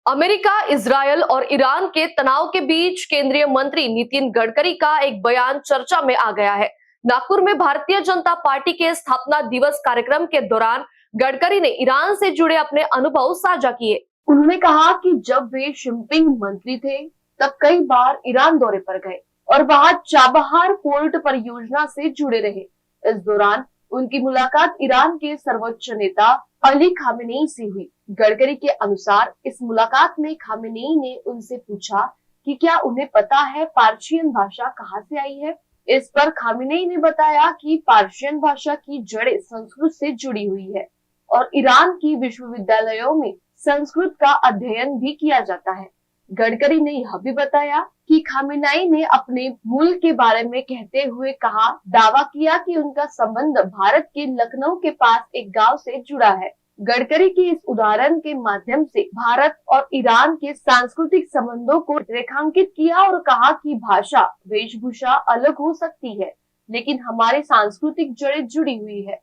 America, Israel और Iran के तनाव के बीच केंद्रीय मंत्री नितिन गडकरी का एक बयान चर्चा में आ गया है। नागपुर में भारतीय जनता पार्टी के स्थापना दिवस कार्यक्रम के दौरान गडकरी ने ईरान से जुड़े अपने अनुभव साझा किए। उन्होंने कहा कि जब वे शिपिंग मंत्री थे तब कई बार ईरान दौरे पर गए और वहां चाबहार पोर्ट परियोजना से जुड़े रहे। इस दौरान उनकी मुलाकात ईरान के सर्वोच्च नेता अली खामेनेई से हुई। गडकरी के अनुसार इस मुलाकात में खामेनेई ने उनसे पूछा कि क्या उन्हें पता है पार्शियन भाषा कहां से आई है। इस पर खामेनेई ने बताया कि पार्शियन भाषा की जड़ें संस्कृत से जुड़ी हुई है और ईरान की विश्वविद्यालयों में संस्कृत का अध्ययन भी किया जाता है। गडकरी ने यह भी बताया कि खामेनेई ने अपने मूल के बारे में कहते हुए दावा किया कि उनका संबंध भारत के लखनऊ के पास एक गांव से जुड़ा है। गडकरी की इस उदाहरण के माध्यम से भारत और ईरान के सांस्कृतिक संबंधों को रेखांकित किया और कहा कि भाषा, वेशभूषा अलग हो सकती है, लेकिन हमारी सांस्कृतिक जड़ें जुड़ी हुई है।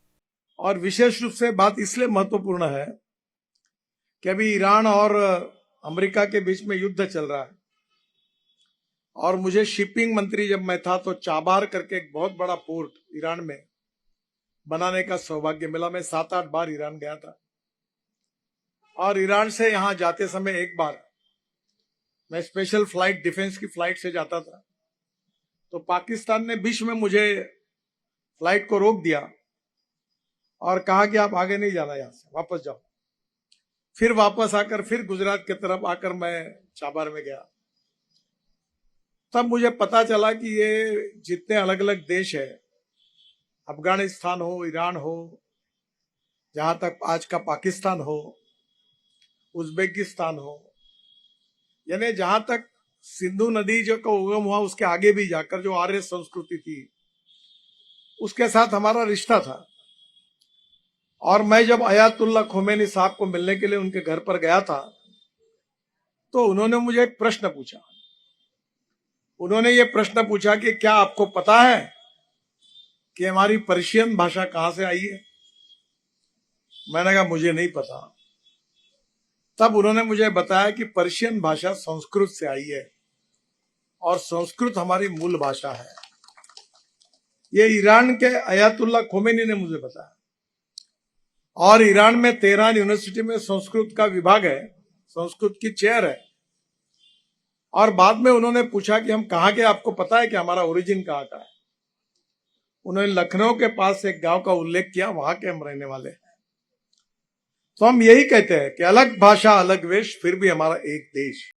और विशेष रूप से बात इसलिए महत्वपूर्ण है कि अभी ईरान और अमेरिका के बीच में युद्ध चल रहा है और मुझे शिपिंग मंत्री जब मैं था तो चाबार करके एक बहुत बड़ा पोर्ट ईरान में बनाने का सौभाग्य मिला। मैं 7-8 बार ईरान गया था और ईरान से यहां जाते समय एक बार मैं स्पेशल फ्लाइट, डिफेंस की फ्लाइट से जाता था तो पाकिस्तान ने बीच में मुझे फ्लाइट को रोक दिया और कहा कि आप आगे नहीं जाना, यहां से वापस जाओ। फिर वापस आकर फिर गुजरात की तरफ आकर मैं चाबार में गया। तब मुझे पता चला कि ये जितने अलग अलग देश है, अफगानिस्तान हो, ईरान हो, जहां तक आज का पाकिस्तान हो, उज्बेकिस्तान हो, यानी जहां तक सिंधु नदी जो का उगम हुआ उसके आगे भी जाकर जो आर्य संस्कृति थी उसके साथ हमारा रिश्ता था। और मैं जब अयातुल्ला खोमेनी साहब को मिलने के लिए उनके घर पर गया था तो उन्होंने मुझे एक प्रश्न पूछा। उन्होंने ये प्रश्न पूछा कि क्या आपको पता है कि हमारी पर्शियन भाषा कहां से आई है। मैंने कहा मुझे नहीं पता। तब उन्होंने मुझे बताया कि पर्शियन भाषा संस्कृत से आई है और संस्कृत हमारी मूल भाषा है। ये ईरान के अयातुल्ला खोमेनी ने मुझे बताया। और ईरान में तेहरान यूनिवर्सिटी में संस्कृत का विभाग है, संस्कृत की चेयर है। और बाद में उन्होंने पूछा कि हम कहाँ के, आपको पता है कि हमारा ओरिजिन कहाँ का है। उन्होंने लखनऊ के पास एक गांव का उल्लेख किया, वहां के हम रहने वाले हैं। तो हम यही कहते हैं कि अलग भाषा अलग वेश, फिर भी हमारा एक देश।